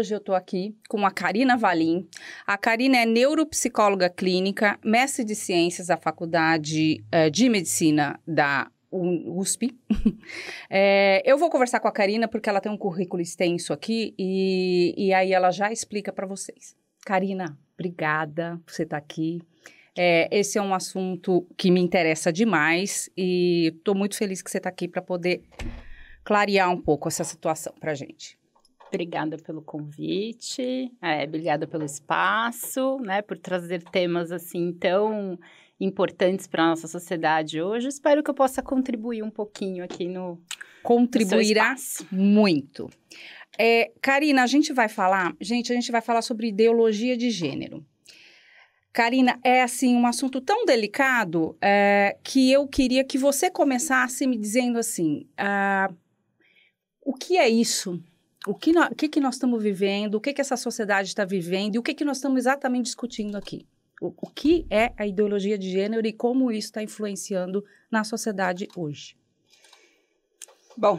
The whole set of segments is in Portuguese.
hoje eu estou aqui com a Karina Valim. A Karina é neuropsicóloga clínica, mestre de ciências da Faculdade de Medicina da USP. Eu vou conversar com a Karina porque ela tem um currículo extenso aqui e aí ela já explica para vocês. Karina, obrigada por você estar aqui. Esse é um assunto que me interessa demais e estou muito feliz que você está aqui para poder clarear um pouco essa situação para a gente. Obrigada pelo convite, obrigada pelo espaço, né, por trazer temas assim tão importantes para a nossa sociedade hoje. Espero que eu possa contribuir um pouquinho aqui no Contribuirá muito. Karina, a gente vai falar sobre ideologia de gênero. Karina, é assim um assunto tão delicado que eu queria que você começasse me dizendo assim, o que é isso? O que nós estamos vivendo? O que essa sociedade está vivendo? E o que nós estamos exatamente discutindo aqui? O que é a ideologia de gênero e como isso está influenciando na sociedade hoje? Bom,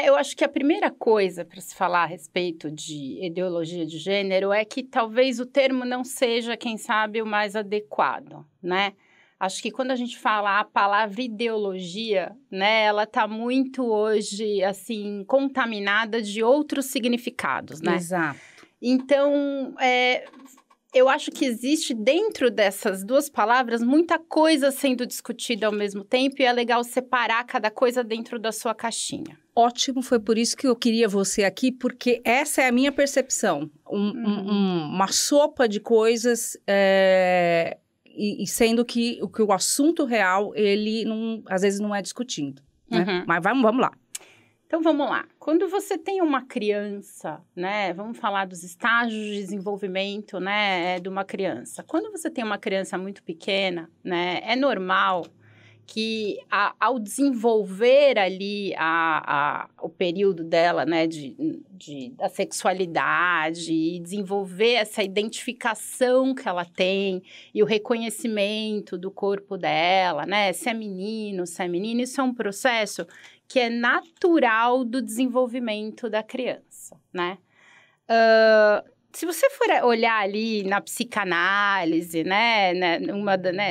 eu acho que a primeira coisa para se falar a respeito de ideologia de gênero é que talvez o termo não seja, quem sabe, o mais adequado, né? Acho que quando a gente fala a palavra ideologia, né, ela está muito hoje, assim, contaminada de outros significados, né? Exato. Então, eu acho que existe dentro dessas duas palavras muita coisa sendo discutida ao mesmo tempo e é legal separar cada coisa dentro da sua caixinha. Ótimo, foi por isso que eu queria você aqui, porque essa é a minha percepção. Uma sopa de coisas, e sendo que o assunto real, ele às vezes não é discutido, né? Mas vamos lá. Então, vamos lá. Quando você tem uma criança, né? Vamos falar dos estágios de desenvolvimento, né? De uma criança. Quando você tem uma criança muito pequena, né? É normal que ao desenvolver ali o período dela, né? Da sexualidade e desenvolver essa identificação que ela tem e o reconhecimento do corpo dela, né? Se é menino, se é menina, isso é um processo que é natural do desenvolvimento da criança, né? Se você for olhar ali na psicanálise, né,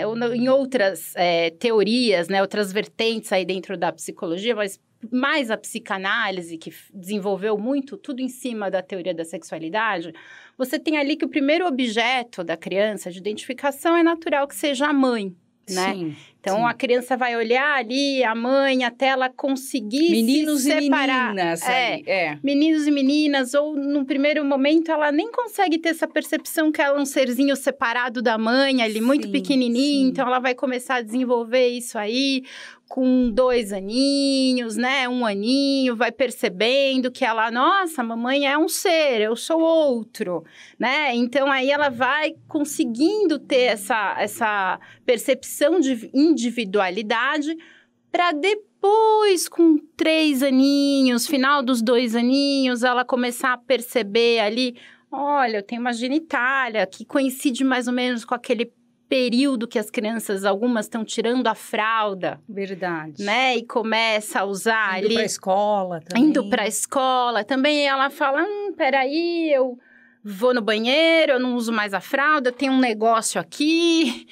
ou em outras teorias, né, outras vertentes aí dentro da psicologia, mas mais a psicanálise, que desenvolveu muito, tudo em cima da teoria da sexualidade, você tem ali que o primeiro objeto da criança de identificação é natural que seja a mãe, né? Sim, então, sim. A criança vai olhar ali a mãe até ela conseguir meninos se separar. E meninas. Meninos e meninas, ou no primeiro momento ela nem consegue ter essa percepção que ela é um serzinho separado da mãe ali, muito pequenininho. Sim. Então, ela vai começar a desenvolver isso aí com 2 aninhos, né? 1 aninho, vai percebendo que ela, nossa, mamãe é um ser, eu sou outro, né? Então, aí ela vai conseguindo ter essa percepção de individualidade para depois, com 3 aninhos, final dos 2 aninhos, ela começar a perceber ali, olha, eu tenho uma genitália que coincide mais ou menos com aquele período que as crianças, algumas estão tirando a fralda. Verdade. Né? E começa a usar Indo ali... para a escola também. Indo para a escola. Também ela fala, peraí, eu vou no banheiro, eu não uso mais a fralda, eu tenho um negócio aqui,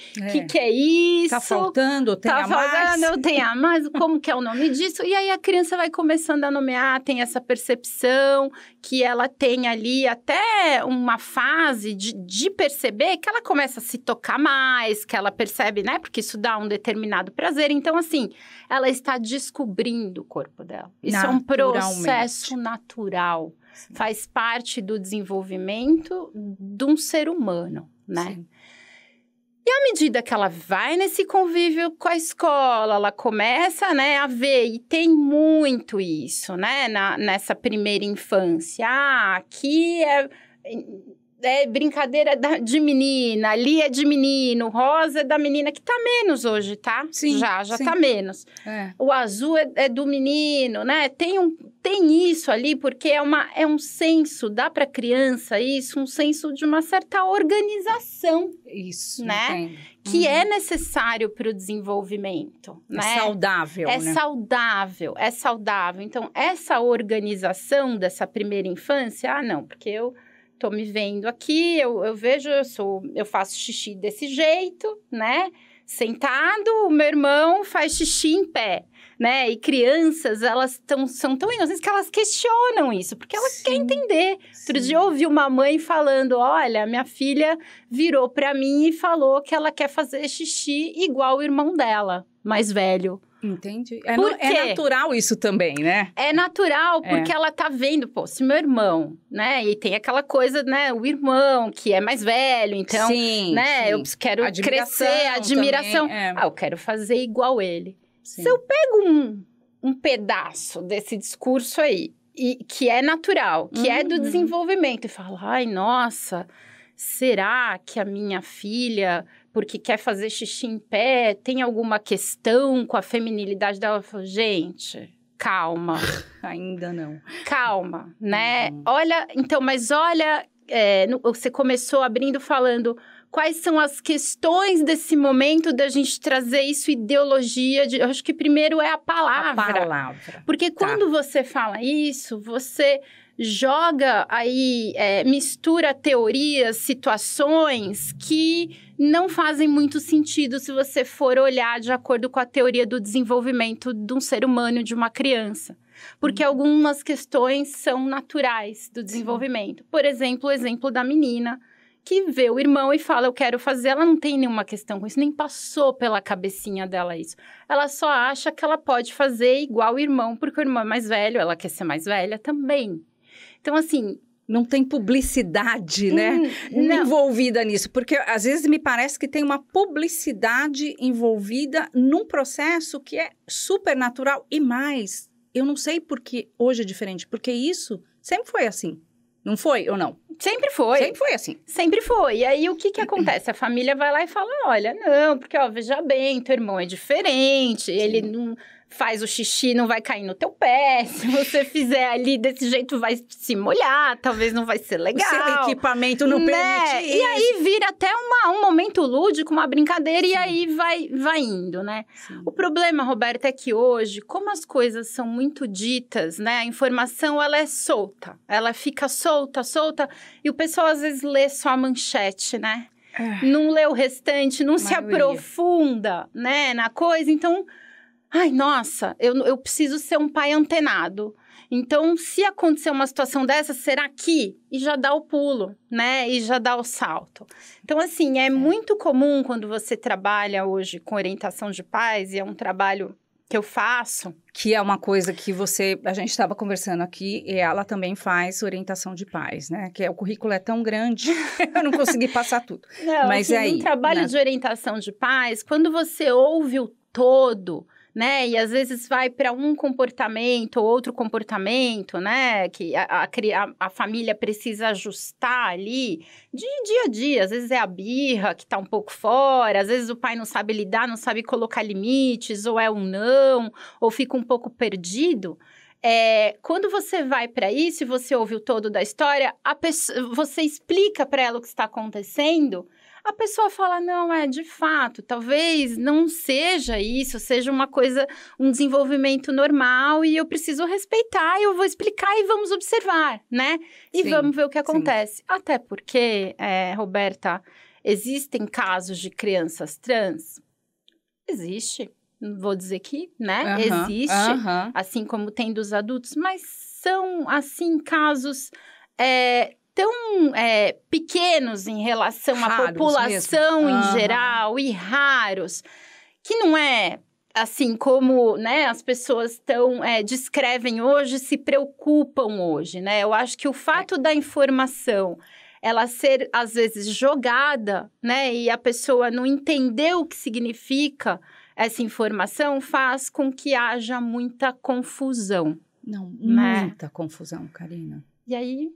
que é isso? Tá faltando, tem a mais? Eu tenho a mais, como que é o nome disso? E aí a criança vai começando a nomear, tem essa percepção que ela tem ali até uma fase de perceber que ela começa a se tocar mais, que ela percebe, né? Porque isso dá um determinado prazer. Então, assim, ela está descobrindo o corpo dela. Isso é um processo natural. Sim. Faz parte do desenvolvimento de um ser humano, né? Sim. E à medida que ela vai nesse convívio com a escola, ela começa, né, a ver, e tem muito isso, né, nessa primeira infância. Aqui é brincadeira de menina, ali é de menino, rosa é da menina, que tá menos hoje, tá? Sim, já sim. tá menos. É. O azul é do menino, né? Tem isso ali, porque é um senso, dá pra criança isso, um senso de uma certa organização, Isso, né? entendo. Que é necessário para o desenvolvimento, É né? saudável, É né? saudável, é saudável. Então, essa organização dessa primeira infância, não, porque eu tô me vendo aqui, eu vejo, eu faço xixi desse jeito, né? Sentado, o meu irmão faz xixi em pé, né? E crianças, elas são tão inocentes que elas questionam isso, porque ela quer entender. Outro dia eu ouvi uma mãe falando, olha, minha filha virou pra mim e falou que ela quer fazer xixi igual o irmão dela, mais velho. Entendi. Por quê? É natural isso também, né? É natural, porque ela tá vendo, pô, se meu irmão, né? E tem aquela coisa, né? O irmão, que é mais velho, então, Sim, né? sim. Eu quero Admiração crescer, admiração. também, é. Eu quero fazer igual ele. Sim. Se eu pego um pedaço desse discurso aí, que é natural, que é do desenvolvimento, e falo, ai, nossa, será que a minha filha, porque quer fazer xixi em pé, tem alguma questão com a feminilidade dela? Eu falo, gente, calma. Ainda não. Calma, né? Olha, então, mas olha, você começou abrindo falando quais são as questões desse momento da gente trazer isso, ideologia. Eu acho que primeiro é a palavra. A palavra. Porque quando você fala isso, você joga aí, mistura teorias, situações que não fazem muito sentido se você for olhar de acordo com a teoria do desenvolvimento de um ser humano, de uma criança. Porque algumas questões são naturais do desenvolvimento. Por exemplo, o exemplo da menina que vê o irmão e fala, eu quero fazer. Ela não tem nenhuma questão com isso, nem passou pela cabecinha dela isso. Ela só acha que ela pode fazer igual o irmão, porque o irmão é mais velho, ela quer ser mais velha também. Então, assim... Não tem publicidade, né? Envolvida nisso. Porque, às vezes, me parece que tem uma publicidade envolvida num processo que é super natural. E mais, eu não sei por que hoje é diferente. Porque isso sempre foi assim. Não foi ou não? Sempre foi. Sempre foi assim. Sempre foi. E aí, o que acontece? A família vai lá e fala, olha, não, porque, ó, veja bem, teu irmão é diferente, Sim. Ele não faz o xixi, não vai cair no teu pé, se você fizer ali desse jeito vai se molhar, talvez não vai ser legal. O seu equipamento não permite isso. E aí vira até um momento lúdico, uma brincadeira, Sim. E aí vai indo, né? Sim. O problema, Roberta, é que hoje, como as coisas são muito ditas, né? A informação, ela é solta. Ela fica solta, e o pessoal às vezes lê só a manchete, né? Não lê o restante, não se aprofunda, né, na coisa. Então, ai, nossa, eu preciso ser um pai antenado. Então, se acontecer uma situação dessa, será que? E já dá o pulo, né? E já dá o salto. Então, assim, é muito comum quando você trabalha hoje com orientação de pais, e é um trabalho que eu faço. Que é uma coisa que a gente estava conversando aqui, e ela também faz orientação de pais, né? Que o currículo é tão grande, eu não consegui passar tudo. Não, mas assim, um trabalho de orientação de pais, quando você ouve o todo, né? E às vezes vai para um comportamento ou outro comportamento, né? Que a família precisa ajustar ali de dia a dia. Às vezes é a birra que está um pouco fora, às vezes o pai não sabe lidar, não sabe colocar limites, ou é um não, ou fica um pouco perdido. Quando você vai para isso e você ouve o todo da história, você explica para ela o que está acontecendo. A pessoa fala, não, de fato, talvez não seja isso, seja uma coisa, um desenvolvimento normal e eu preciso respeitar, eu vou explicar e vamos observar, né? E vamos ver o que acontece. Sim. Até porque, Roberta, existem casos de crianças trans? Existe. Não vou dizer que, né? Existe, assim como tem dos adultos, mas são, assim, casos... tão pequenos em relação à população em geral e raros, que não é assim como, né, as pessoas descrevem hoje, se preocupam hoje, né? Eu acho que o fato da informação ela ser, às vezes, jogada, né, e a pessoa não entender o que significa essa informação faz com que haja muita confusão. Não, né? Muita confusão, Karina. E aí...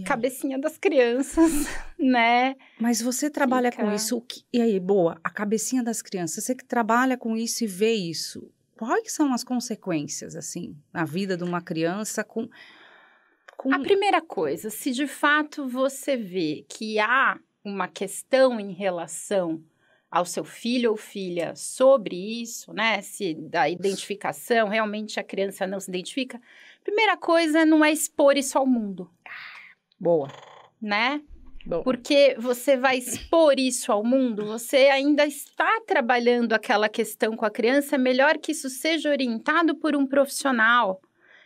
cabecinha das crianças, né? Mas você trabalha com isso, e aí, boa, a cabecinha das crianças, você que trabalha com isso e vê isso, quais são as consequências, assim, na vida de uma criança com... A primeira coisa, se de fato você vê que há uma questão em relação ao seu filho ou filha sobre isso, né? Se da identificação, realmente a criança não se identifica, primeira coisa não é expor isso ao mundo. Boa. Né? Boa. Porque você vai expor isso ao mundo, você ainda está trabalhando aquela questão com a criança, é melhor que isso seja orientado por um profissional,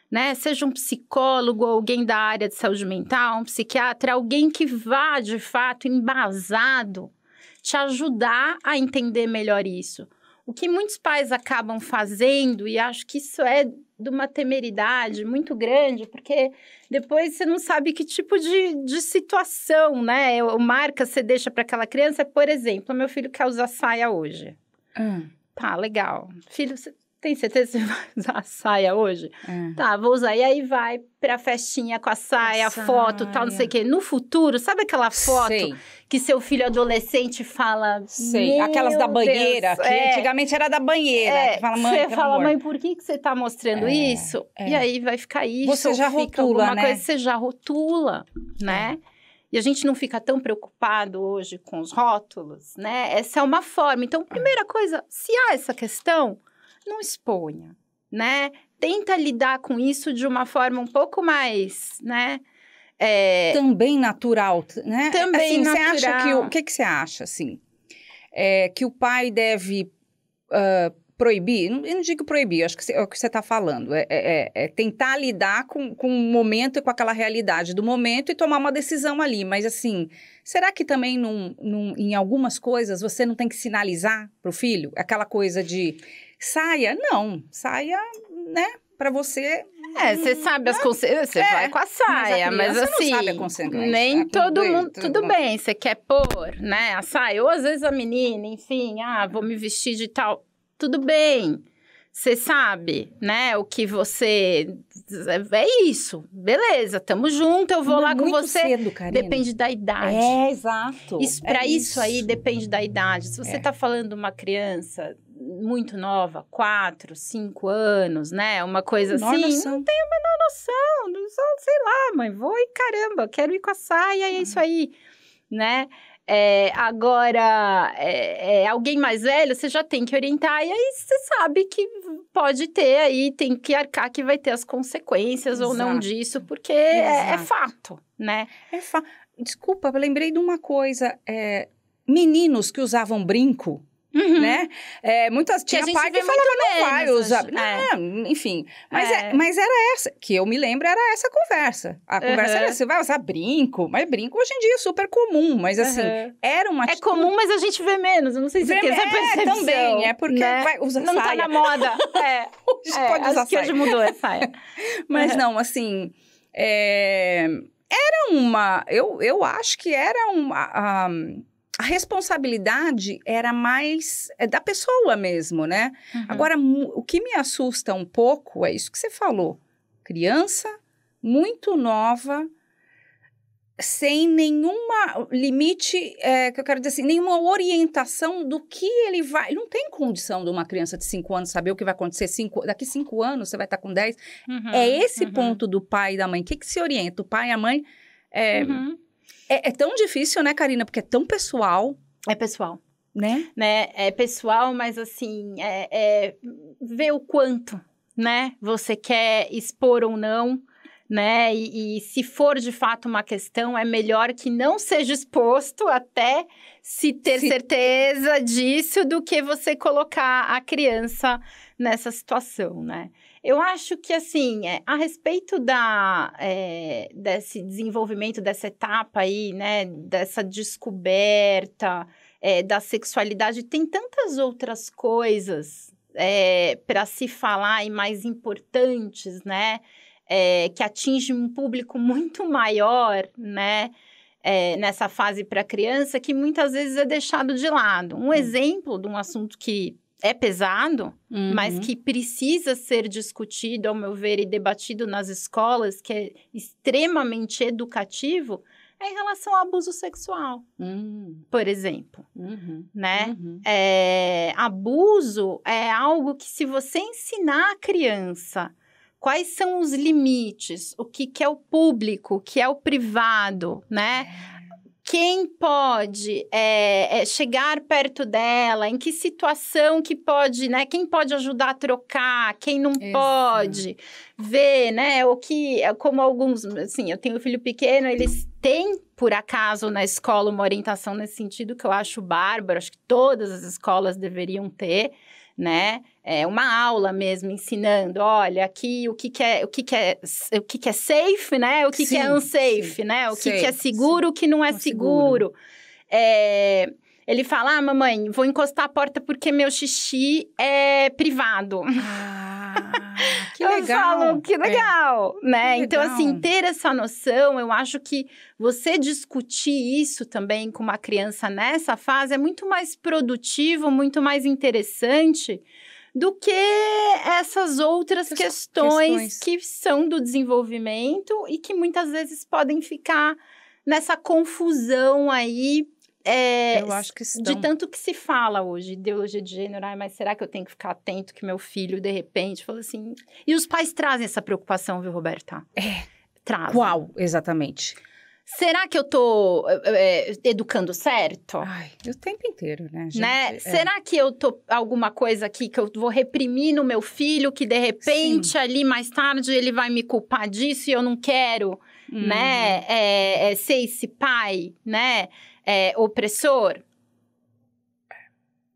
né? Seja um psicólogo, alguém da área de saúde mental, um psiquiatra, alguém que vá, de fato, embasado, te ajudar a entender melhor isso. O que muitos pais acabam fazendo, e acho que isso é de uma temeridade muito grande, porque depois você não sabe que tipo de situação, né? Marca você deixa para aquela criança, por exemplo, meu filho quer usar saia hoje. Tá, legal. Filho, você tem certeza que você vai usar a saia hoje? Tá, vou usar. E aí vai pra festinha com a saia, foto, tal, não sei o quê. No futuro, sabe aquela foto que seu filho adolescente fala... Sei, aquelas da banheira, Deus, que antigamente era da banheira. Que fala, mãe, você fala, mãe, por que você tá mostrando isso? E aí vai ficar isso. Você já rotula, né? Coisa, você já rotula, né? E a gente não fica tão preocupado hoje com os rótulos, né? Essa é uma forma. Então, primeira coisa, se há essa questão... não exponha, né? Tenta lidar com isso de uma forma um pouco mais, né? Também natural, né? Também assim, natural. Você acha que... O que você acha, assim? Que o pai deve proibir? Eu não digo proibir, acho que é o que você está falando. Tentar lidar com o momento e com aquela realidade do momento e tomar uma decisão ali. Mas, assim, será que também em algumas coisas você não tem que sinalizar para o filho? Aquela coisa de... Saia, né, pra você... você sabe as consequências, você vai com a saia, mas assim, não sabe a consequência. Nem todo mundo, tudo bem, você quer pôr, né, a saia, ou às vezes a menina, enfim, vou me vestir de tal, tudo bem, você sabe, né, o que você, é isso, beleza, tamo junto, eu vou lá com você, cedo, Karina. Depende da idade. Exato. Isso aí depende da idade, se você tá falando de uma criança... muito nova, 4, 5 anos, né? Uma coisa assim, não tenho a menor noção, sei lá, mãe, vou e caramba, quero ir com a saia, e é isso aí, né? Agora, alguém mais velho, você já tem que orientar, e aí você sabe que pode ter aí, tem que arcar que vai ter as consequências ou não disso, porque é fato, né? Desculpa, eu lembrei de uma coisa, meninos que usavam brinco, né? Tinha pai que falava, não vai usar. Enfim. Mas era essa, que eu me lembro, era essa conversa. A conversa era, você vai usar brinco? Mas brinco hoje em dia é super comum. Mas assim, era uma atitude... É comum, mas a gente vê menos. Eu não sei se você quer essa percepção. Também, porque vai usar saia. Não tá na moda. Hoje pode usar acho que saia. hoje mudou a saia. Mas não, assim... Era uma... Eu acho que era uma... A responsabilidade era mais da pessoa mesmo, né? Agora, o que me assusta um pouco é isso que você falou. Criança muito nova, sem nenhuma limite, que eu quero dizer assim, nenhuma orientação do que ele vai... Não tem condição de uma criança de 5 anos saber o que vai acontecer daqui 5 anos, você vai estar com 10. É esse ponto do pai e da mãe. O que se orienta? O pai e a mãe... É tão difícil, né, Karina? Porque é tão pessoal. É pessoal. Né? É pessoal, mas assim, ver o quanto, né, você quer expor ou não, né? E se for de fato uma questão, é melhor que não seja exposto até se ter certeza disso do que você colocar a criança nessa situação, né? Eu acho que, assim, a respeito desse desenvolvimento, dessa etapa aí, né, dessa descoberta da sexualidade, tem tantas outras coisas para se falar e mais importantes, né, que atingem um público muito maior, né, nessa fase para a criança, que muitas vezes é deixado de lado. Um exemplo de um assunto que é pesado, mas que precisa ser discutido, ao meu ver, e debatido nas escolas, que é extremamente educativo, é em relação ao abuso sexual, por exemplo, né? Abuso é algo que, se você ensinar a criança quais são os limites, o que é o público, o que é o privado, né? Quem pode chegar perto dela, em que situação que pode, né? Quem pode ajudar a trocar, quem não pode, ver, né? O que, como alguns, assim, eu tenho um filho pequeno, eles têm, por acaso, na escola uma orientação nesse sentido que eu acho bárbaro, acho que todas as escolas deveriam ter, né? Uma aula mesmo ensinando, olha, aqui o que é safe, né? O que é unsafe, né? O que é seguro, o que não é seguro. Ele fala, mamãe, vou encostar a porta porque meu xixi é privado. Que legal. Eu falo, que legal, né? Que então, legal. assim, ter essa noção, eu acho que você discutir isso também com uma criança nessa fase é muito mais produtivo, muito mais interessante do que essas outras questões que são do desenvolvimento e que muitas vezes podem ficar nessa confusão aí. Eu acho que estão. De tanto que se fala hoje, ideologia de gênero, mas será que eu tenho que ficar atento que meu filho, de repente, fala assim... E os pais trazem essa preocupação, viu, Roberta? Trazem. Qual, exatamente? Será que eu tô educando certo? O tempo inteiro, né, gente? Né? Será que eu tô alguma coisa aqui que eu vou reprimir no meu filho, que de repente ali mais tarde ele vai me culpar disso e eu não quero, né? Ser esse pai, né? Opressor?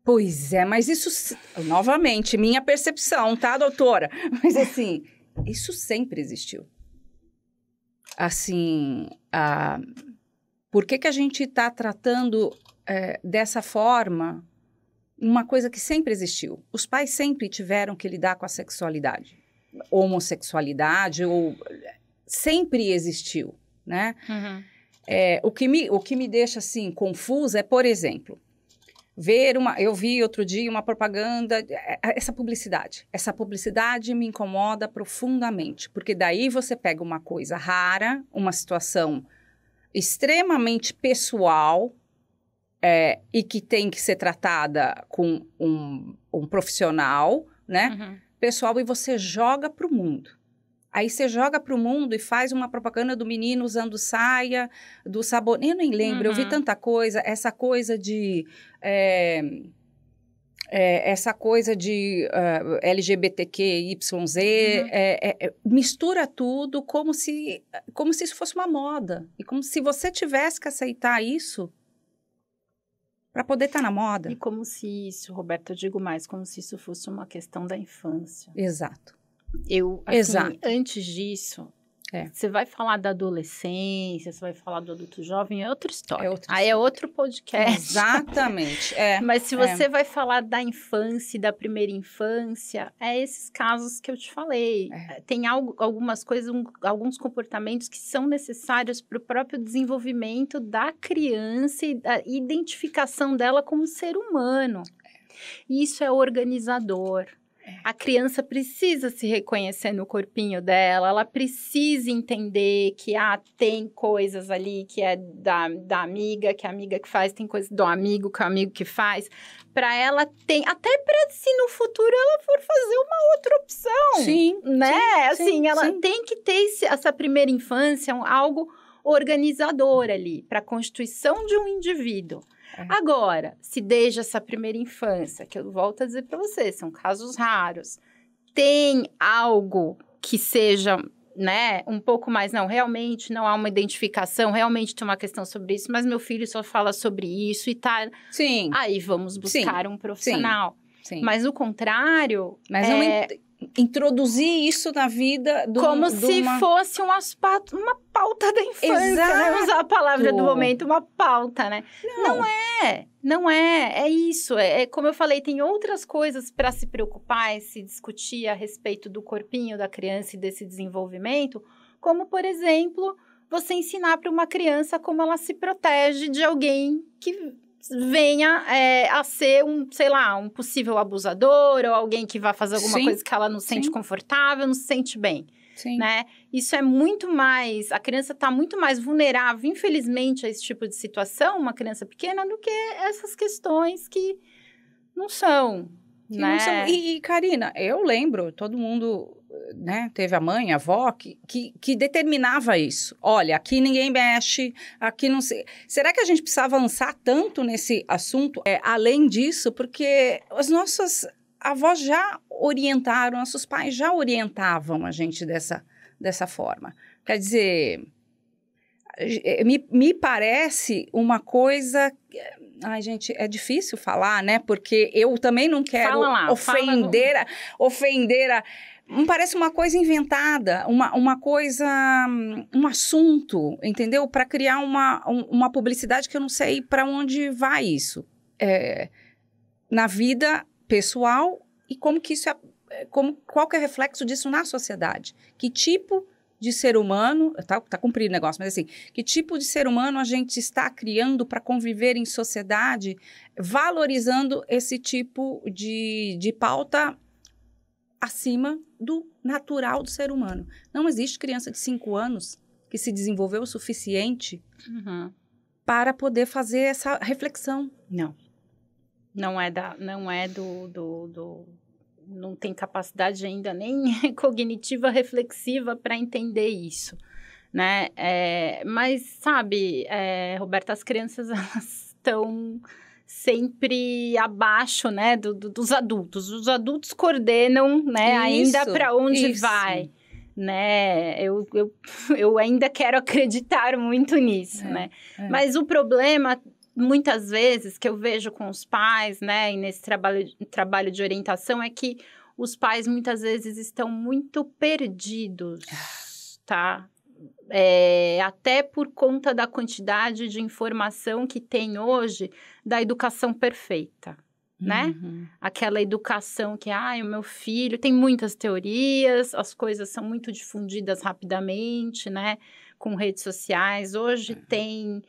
Pois é, mas isso, novamente, minha percepção, tá, doutora? Mas assim, isso sempre existiu. Assim, por que a gente está tratando dessa forma uma coisa que sempre existiu? Os pais sempre tiveram que lidar com a sexualidade, homossexualidade, ou sempre existiu, né? O que me deixa, assim, confusa é, por exemplo, eu vi outro dia uma propaganda, essa publicidade me incomoda profundamente, porque daí você pega uma coisa rara, uma situação extremamente pessoal, e que tem que ser tratada com um profissional, né, pessoal, e você joga para o mundo. Aí você joga para o mundo e faz uma propaganda do menino usando saia, do sabonete. Eu nem lembro, eu vi tanta coisa. Essa coisa de LGBTQYZ, mistura tudo como se isso fosse uma moda. E como se você tivesse que aceitar isso para poder estar na moda. E como se isso, Roberta, eu digo mais, como se isso fosse uma questão da infância. Exato. Antes disso, você vai falar da adolescência, você vai falar do adulto jovem, é outra história. Aí é outro podcast. Exatamente. Mas se você vai falar da infância e da primeira infância, esses casos que eu te falei. Tem algumas coisas, alguns comportamentos que são necessários para o próprio desenvolvimento da criança e da identificação dela como ser humano. E isso é organizador. A criança precisa se reconhecer no corpinho dela, ela precisa entender que tem coisas ali que é da amiga, que a amiga que faz, tem coisas do amigo, que é o amigo que faz. Para ela até para se no futuro ela for fazer uma outra opção. Sim. Né? Sim, ela tem que ter essa primeira infância, algo organizador ali, para a constituição de um indivíduo. Agora, se desde essa primeira infância, que eu volto a dizer para você, são casos raros, tem algo que seja, né, um pouco mais, realmente não há uma identificação, realmente tem uma questão sobre isso, mas meu filho só fala sobre isso e tá... Sim. Aí vamos buscar um profissional. Sim. Mas o contrário... Mas não introduzir isso na vida se fosse uma pauta da infância, né? Usar a palavra do momento, uma pauta, né? Não é. É isso. Como eu falei, tem outras coisas para se preocupar e se discutir a respeito do corpinho da criança e desse desenvolvimento, como, por exemplo, você ensinar para uma criança como ela se protege de alguém que venha a ser um possível abusador ou alguém que vai fazer alguma coisa que ela não se sente confortável, não se sente bem. Sim. Né? Isso é muito mais... A criança está muito mais vulnerável, infelizmente, a esse tipo de situação, uma criança pequena, do que essas questões que não são, né? Não são. E, Karina, eu lembro, todo mundo, né, teve a mãe, a avó, que determinava isso. Olha, aqui ninguém mexe, aqui não sei... Será que a gente precisa avançar tanto nesse assunto? Além disso, porque os nossos... avós já orientaram, nossos pais já orientavam a gente dessa forma. Quer dizer, me parece uma coisa... Ai, gente, é difícil falar, né? Porque eu também não quero ofender a... Me parece uma coisa inventada, uma coisa, um assunto, entendeu? Para criar uma publicidade que eu não sei para onde vai isso. Na vida pessoal e como que isso qual que é o reflexo disso na sociedade? Que tipo de ser humano, tá cumprido o negócio, mas assim, que tipo de ser humano a gente está criando para conviver em sociedade, valorizando esse tipo de pauta acima do natural do ser humano. Não existe criança de 5 anos que se desenvolveu o suficiente para poder fazer essa reflexão. Não tem capacidade ainda nem cognitiva, reflexiva para entender isso, né? Mas, sabe, Roberta, as crianças elas estão sempre abaixo, né, dos adultos. Os adultos coordenam, né, ainda para onde vai, né? Eu ainda quero acreditar muito nisso, né? Mas o problema... muitas vezes, que eu vejo com os pais, né, e nesse trabalho de orientação, é que os pais, muitas vezes, estão muito perdidos, tá? Até por conta da quantidade de informação que tem hoje da educação perfeita, né? Aquela educação que, o meu filho... Tem muitas teorias, as coisas são muito difundidas rapidamente, né? Com redes sociais. Hoje tem...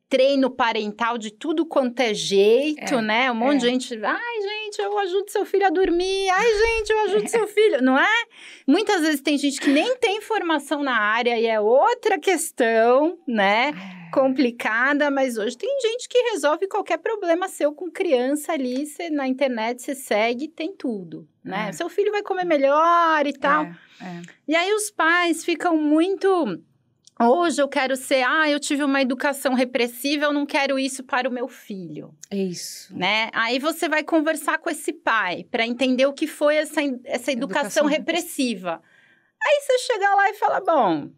treino parental de tudo quanto é jeito, né? Um monte de gente... Ai, gente, eu ajudo seu filho a dormir. Ai, gente, eu ajudo seu filho. Não é? Muitas vezes tem gente que nem tem formação na área e é outra questão, né? Complicada, mas hoje tem gente que resolve qualquer problema seu com criança ali. Na internet, você segue, tem tudo, né? Seu filho vai comer melhor e tal. E aí, os pais ficam muito... Hoje eu quero ser, eu tive uma educação repressiva, eu não quero isso para o meu filho. Isso. Né? Aí você vai conversar com esse pai para entender o que foi essa educação repressiva. Aí você chega lá e fala, bom,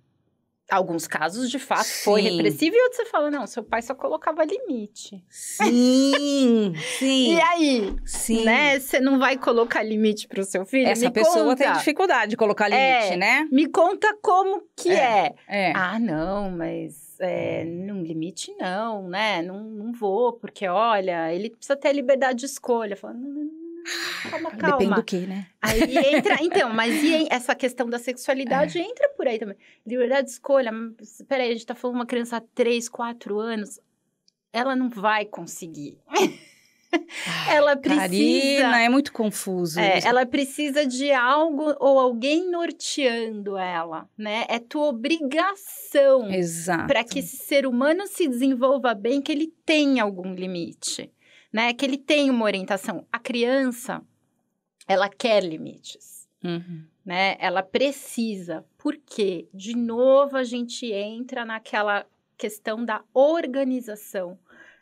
alguns casos de fato foi repressivo e outros você fala, não, seu pai só colocava limite. Sim. E aí, né? Você não vai colocar limite para o seu filho? Essa pessoa tem dificuldade de colocar limite, né? Me conta como que é. Não, mas num limite não, né? Não vou, porque olha, ele precisa ter a liberdade de escolha. Fala, calma. Depende do que, né? Aí entra... Então, mas essa questão da sexualidade entra por aí também. Liberdade de escolha. Peraí, a gente tá falando de uma criança de 3, 4 anos. Ela não vai conseguir. Ela precisa... Karina, é muito confuso. Ela precisa de algo ou alguém norteando ela, né? É tua obrigação. Exato. Para que esse ser humano se desenvolva bem, que ele tenha algum limite. Né, que ele tem uma orientação. A criança, ela quer limites, né? Ela precisa. Por quê? De novo, a gente entra naquela questão da organização.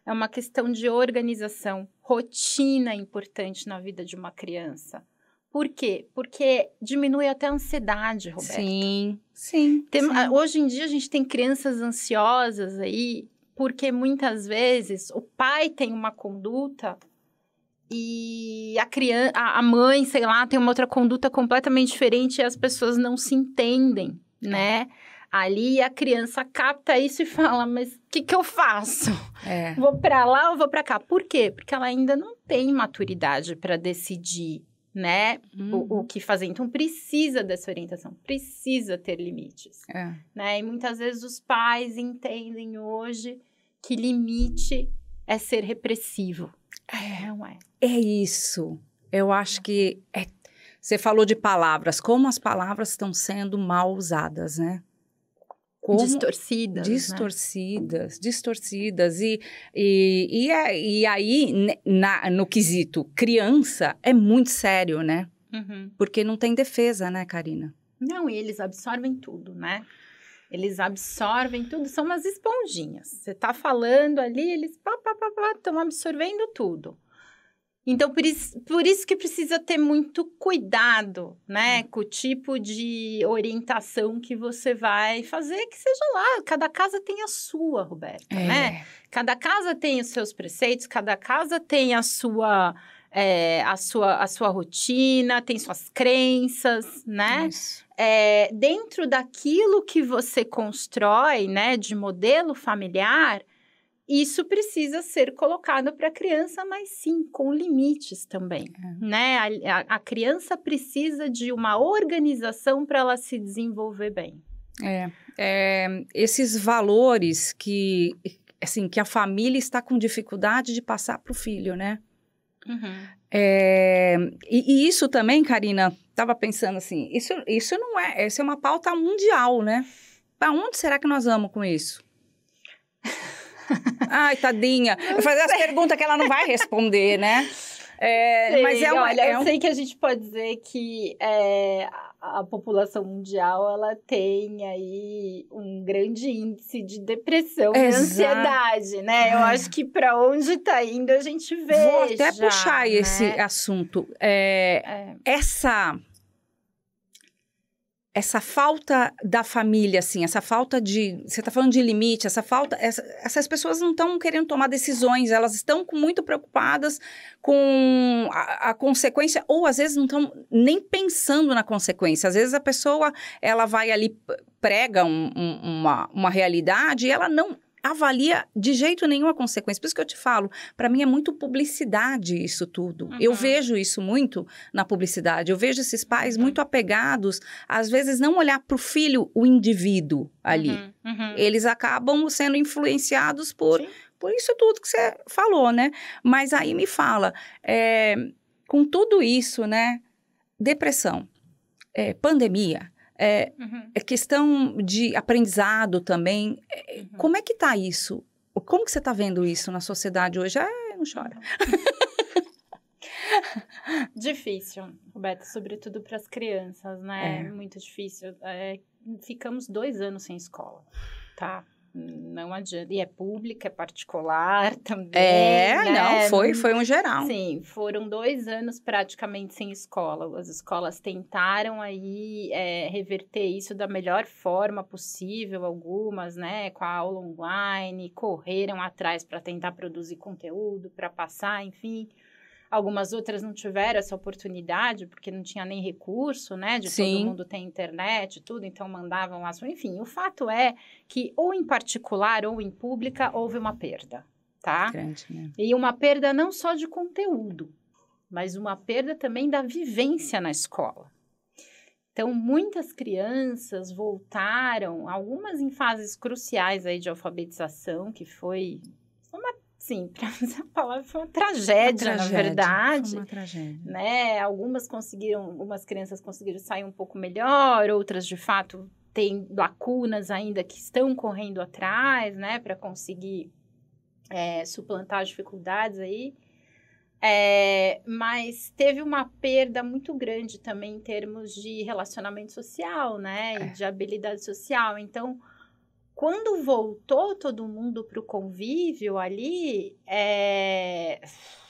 É uma questão de organização. Rotina é importante na vida de uma criança. Por quê? Porque diminui até a ansiedade, Roberta. Sim. Hoje em dia, a gente tem crianças ansiosas aí, porque muitas vezes o pai tem uma conduta e a mãe, sei lá, tem uma outra conduta completamente diferente e as pessoas não se entendem, né? Ali a criança capta isso e fala, mas o que eu faço? Vou pra lá ou vou pra cá? Por quê? Porque ela ainda não tem maturidade para decidir, né? O que fazer. Então, precisa dessa orientação, precisa ter limites, né? E muitas vezes os pais entendem hoje que limite é ser repressivo. Não é. É isso. Eu acho que você falou de palavras, como as palavras estão sendo mal usadas, né? Distorcidas. Distorcidas. E aí, no quesito criança, é muito sério, né? Porque não tem defesa, né, Karina? Não, e eles absorvem tudo, né? Eles absorvem tudo, são umas esponjinhas. Você tá falando ali, eles estão absorvendo tudo. Então, por isso que precisa ter muito cuidado, né? Com o tipo de orientação que você vai fazer, que seja lá. Cada casa tem a sua, Roberta, né? Cada casa tem os seus preceitos, cada casa tem a sua rotina, tem suas crenças, né? Dentro daquilo que você constrói, né, de modelo familiar, isso precisa ser colocado para a criança, mas sim, com limites também, né? A criança precisa de uma organização para ela se desenvolver bem. Esses valores que a família está com dificuldade de passar para o filho, né? E isso também, Karina, estava pensando assim, isso não é, essa é uma pauta mundial, né? Para onde será que nós vamos com isso? Ai, tadinha. Eu fazer as perguntas que ela não vai responder, né? Mas eu sei que a gente pode dizer que a população mundial, ela tem aí um grande índice de depressão e ansiedade, né? Eu acho que para onde está indo a gente vê. Vou até puxar esse assunto. Essa falta da família, assim, essa falta de... Você está falando de limite, essas pessoas não estão querendo tomar decisões, elas estão muito preocupadas com a consequência, ou às vezes não estão nem pensando na consequência. Às vezes a pessoa, ela vai ali, prega uma realidade e ela não avalia de jeito nenhum a consequência. Por isso que eu te falo, para mim é muito publicidade isso tudo. Eu vejo isso muito na publicidade. Eu vejo esses pais muito apegados, às vezes não olhar para o filho, o indivíduo ali. Eles acabam sendo influenciados por isso tudo que você falou, né? Mas aí me fala, com tudo isso, né? Depressão, pandemia, questão de aprendizado também. Como é que tá isso? Como que você tá vendo isso na sociedade hoje? Não chora. Difícil, Roberta, sobretudo para as crianças, né? Muito difícil. Ficamos 2 anos sem escola, tá? Não adianta. E é pública, é particular também, né? Foi um geral. Sim, foram 2 anos praticamente sem escola. As escolas tentaram aí reverter isso da melhor forma possível, algumas, né? Com a aula online, correram atrás para tentar produzir conteúdo, para passar, enfim. Algumas outras não tiveram essa oportunidade, porque não tinha nem recurso, né? De todo mundo ter internet e tudo, então mandavam lá. Enfim, o fato é que, ou em particular ou em pública, houve uma perda, tá? Grande, né? E uma perda não só de conteúdo, mas uma perda também da vivência na escola. Então, muitas crianças voltaram, algumas em fases cruciais aí de alfabetização, que foi uma... Sim, para usar a palavra, foi uma tragédia, na verdade. Foi uma tragédia. Né? Algumas crianças conseguiram sair um pouco melhor, outras, de fato, têm lacunas ainda que estão correndo atrás, né? Para conseguir suplantar as dificuldades aí. Mas teve uma perda muito grande também em termos de relacionamento social, né? E de habilidade social. Então... Quando voltou todo mundo para o convívio ali,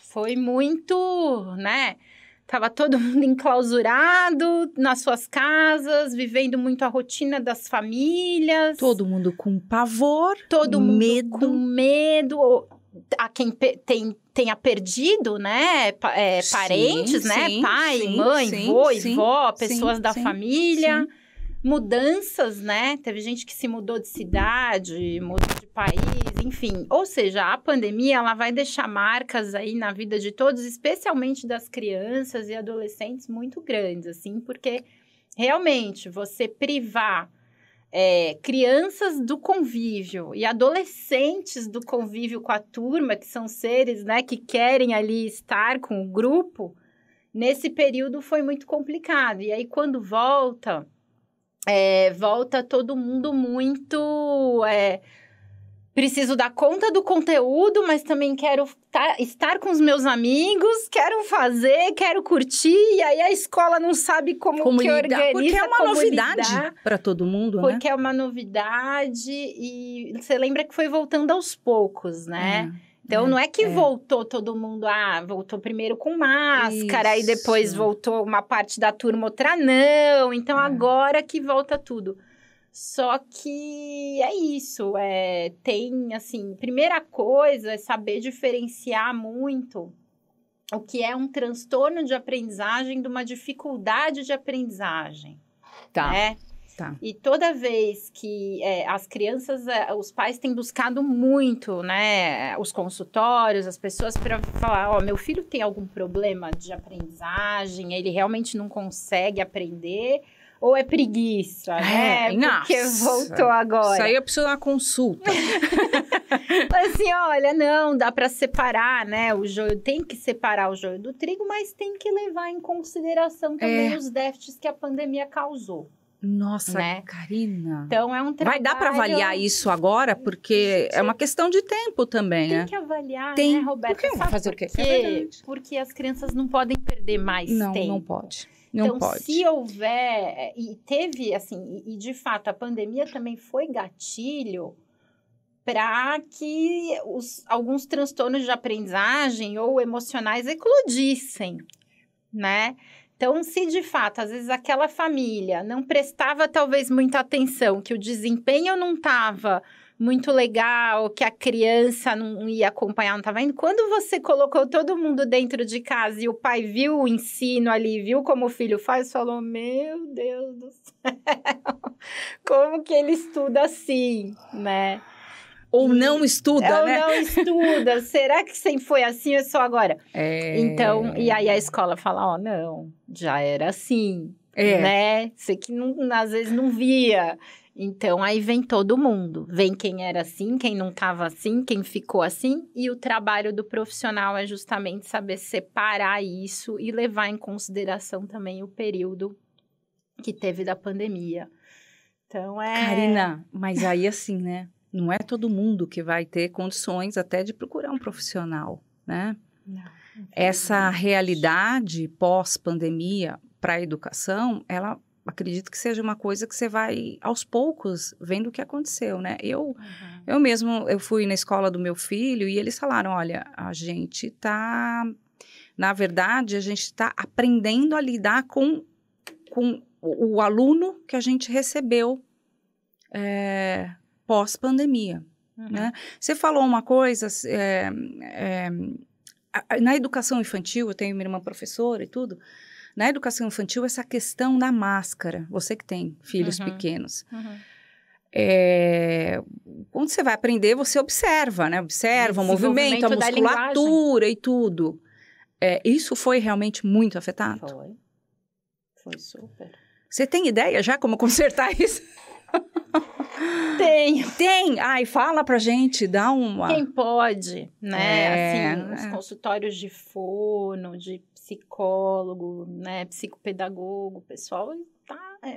foi muito, né? Tava todo mundo enclausurado nas suas casas, vivendo muito a rotina das famílias. Todo mundo com pavor, todo mundo com medo. A quem tenha perdido, né? Parentes, né? Pai, mãe, vô e vó, pessoas da família. Mudanças, né? Teve gente que se mudou de cidade, mudou de país, enfim. Ou seja, a pandemia, ela vai deixar marcas aí na vida de todos, especialmente das crianças e adolescentes muito grandes, assim, porque realmente você privar crianças do convívio e adolescentes do convívio com a turma, que são seres, né, que querem ali estar com o grupo, nesse período foi muito complicado. E aí, quando volta todo mundo muito... preciso dar conta do conteúdo, mas também quero estar com os meus amigos, quero curtir, e aí a escola não sabe como que organiza, porque é uma novidade para todo mundo, né? Porque é uma novidade, e você lembra que foi voltando aos poucos, né? Então, não é que voltou todo mundo, voltou primeiro com máscara, e depois voltou uma parte da turma, outra não. Então, agora que volta tudo. Só que é isso, tem, assim, primeira coisa é saber diferenciar muito o que é um transtorno de aprendizagem de uma dificuldade de aprendizagem, né? Tá. E toda vez que as crianças, os pais têm buscado muito, né, os consultórios, as pessoas para falar, meu filho tem algum problema de aprendizagem, ele realmente não consegue aprender, ou é preguiça, né? Porque voltou agora. Isso aí eu preciso de uma consulta. Assim, olha, não, dá para separar, né? O joio, tem que separar o joio do trigo, mas tem que levar em consideração também os déficits que a pandemia causou. Nossa, né? Karina. Então, é um trabalho... Vai dar para avaliar isso agora? Porque é uma questão de tempo também, né? né? Tem que avaliar, né, Roberta? Porque vai fazer o quê? Porque as crianças não podem perder mais tempo. Não pode. Então, se houver... E teve, assim... E, de fato, a pandemia também foi gatilho para que alguns transtornos de aprendizagem ou emocionais eclodissem, né? Então, se de fato, às vezes aquela família não prestava talvez muita atenção, que o desempenho não estava muito legal, que a criança não ia acompanhar, não estava indo, quando você colocou todo mundo dentro de casa e o pai viu o ensino ali, viu como o filho faz, falou, meu Deus do céu, como que ele estuda assim, né? Ou não estuda, né? Ou não estuda. Será que sempre foi assim ou é só agora? Então, e aí a escola fala, não, já era assim, né? Você que às vezes não via. Então, aí vem todo mundo. Vem quem era assim, quem não estava assim, quem ficou assim. E o trabalho do profissional é justamente saber separar isso e levar em consideração também o período que teve da pandemia. Então, Karina, mas aí assim, né? Não é todo mundo que vai ter condições até de procurar um profissional, né? Não, essa realidade pós-pandemia para a educação, ela acredito que seja uma coisa que você vai, aos poucos, vendo o que aconteceu, né? Eu mesmo, eu fui na escola do meu filho e eles falaram, olha, a gente está aprendendo a lidar com o aluno que a gente recebeu pós-pandemia, né? Você falou uma coisa, na educação infantil, eu tenho minha irmã professora e tudo, na educação infantil, essa questão da máscara, você que tem filhos pequenos, quando você vai aprender, você observa, né? Observa o movimento, a musculatura e tudo. Isso foi realmente muito afetado? Foi super. Você tem ideia já como consertar isso? Tem? Ai, fala pra gente, dá uma... Quem pode, né? Assim, os consultórios de fono, de psicólogo, né? Psicopedagogo, o pessoal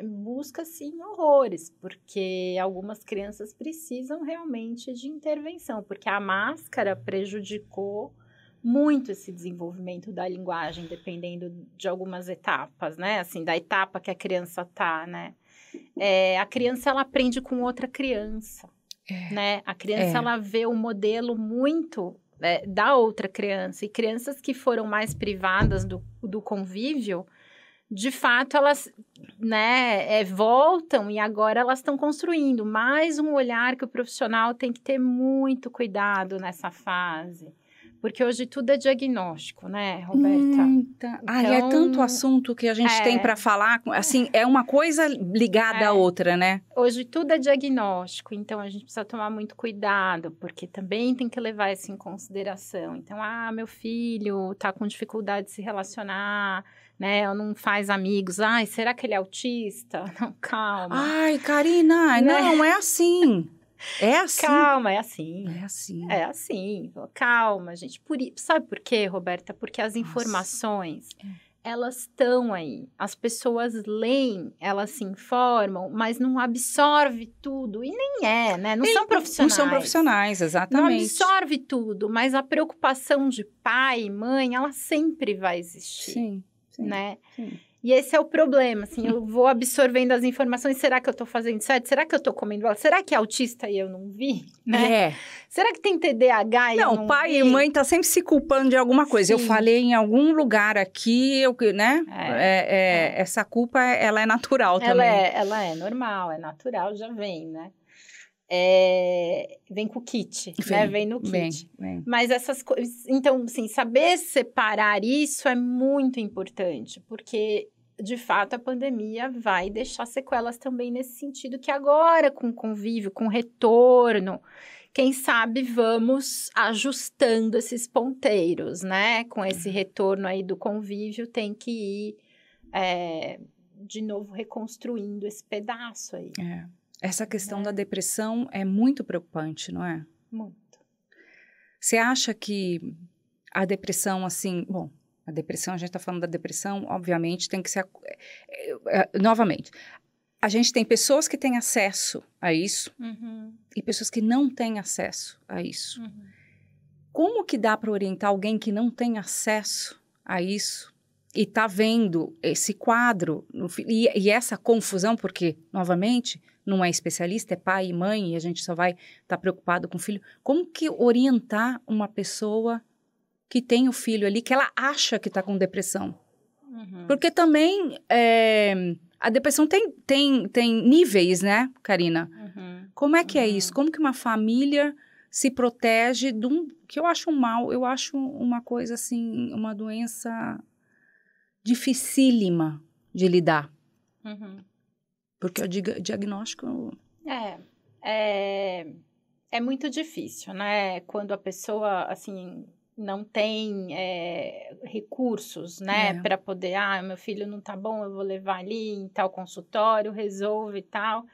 busca, assim, horrores, porque algumas crianças precisam realmente de intervenção, porque a máscara prejudicou muito esse desenvolvimento da linguagem, dependendo de algumas etapas, né? Assim, da etapa que a criança tá, né? A criança, ela aprende com outra criança, né? A criança, ela vê o modelo muito da outra criança. E crianças que foram mais privadas do convívio, de fato, elas, né, voltam e agora elas estão construindo. Mais um olhar que o profissional tem que ter muito cuidado nessa fase. Porque hoje tudo é diagnóstico, né, Roberta? Então, é tanto assunto que a gente tem para falar, assim, é uma coisa ligada à outra, né? Hoje tudo é diagnóstico, então a gente precisa tomar muito cuidado, porque também tem que levar isso em consideração. Então, meu filho está com dificuldade de se relacionar, né? Ou não faz amigos. Ai, será que ele é autista? Não, calma. Ai, Karina, Né? não, é assim. É assim. Calma, é assim. É assim. É assim. Calma, gente. Sabe por quê, Roberta? Porque as informações, elas estão aí. As pessoas leem, elas se informam, mas não absorve tudo. E nem é, né? Não são profissionais. Não são profissionais, exatamente. Não absorve tudo, mas a preocupação de pai e mãe, ela sempre vai existir. Sim, né? Sim. E esse é o problema, assim, eu vou absorvendo as informações, será que eu tô fazendo certo? Será que eu tô comendo bola? Será que é autista e eu não vi? Né? Será que tem TDAH e eu não vi? Não, pai e mãe tá sempre se culpando de alguma coisa. Eu falei em algum lugar aqui, né? Essa culpa, ela é natural também. Ela é normal, é natural, já vem, né? Vem com o kit, né? Vem no kit. Vem. Mas essas coisas... Então, assim, saber separar isso é muito importante, porque... De fato, a pandemia vai deixar sequelas também nesse sentido, que agora, com convívio, com retorno, quem sabe vamos ajustando esses ponteiros, né? Com esse retorno aí do convívio, tem que ir, de novo, reconstruindo esse pedaço aí. Essa questão da depressão é muito preocupante, não é? Muito. Você acha que a depressão, assim... Bom, a depressão, a gente está falando da depressão, obviamente, tem que ser... Novamente, a gente tem pessoas que têm acesso a isso e pessoas que não têm acesso a isso. Como que dá para orientar alguém que não tem acesso a isso e está vendo esse quadro e essa confusão, porque, novamente, não é especialista, é pai e mãe e a gente só vai estar preocupado com o filho. Como que orientar uma pessoa... que tem o filho ali, que ela acha que está com depressão. Porque também a depressão tem níveis, né, Karina? Como é que é isso? Como que uma família se protege de que eu acho um mal, eu acho uma coisa assim, uma doença dificílima de lidar. Porque o diagnóstico... É muito difícil, né? Quando a pessoa, assim... não tem recursos, né, para poder, meu filho não tá bom, eu vou levar ali em tal consultório, resolve e tal.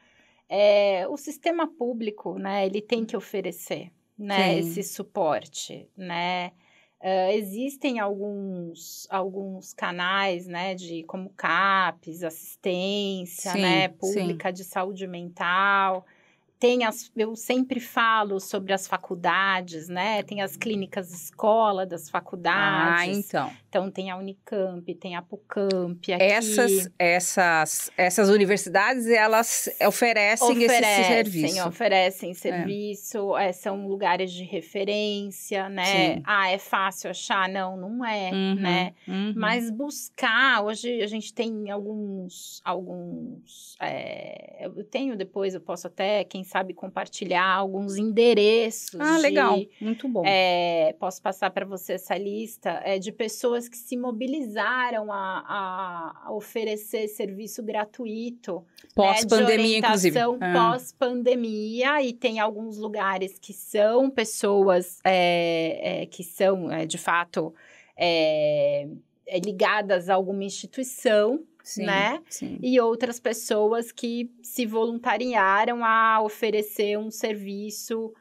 O sistema público, né, ele tem que oferecer, né, esse suporte, né. Existem alguns canais, né, como CAPS, assistência, né, pública de saúde mental. Eu sempre falo sobre as faculdades, né? Tem as clínicas escola das faculdades. Então, tem a Unicamp, tem a PUCamp aqui. Essas universidades, elas oferecem esse serviço. Oferecem serviço, são lugares de referência, né? É fácil achar? Não é, né? Mas buscar, hoje a gente tem alguns eu tenho depois, eu posso até, quem sabe, compartilhar alguns endereços. Legal, muito bom. Posso passar para você essa lista de pessoas que se mobilizaram a oferecer serviço gratuito. Pós-pandemia, inclusive. Pós-pandemia, e tem alguns lugares que são pessoas que são, de fato, ligadas a alguma instituição, né? E outras pessoas que se voluntariaram a oferecer um serviço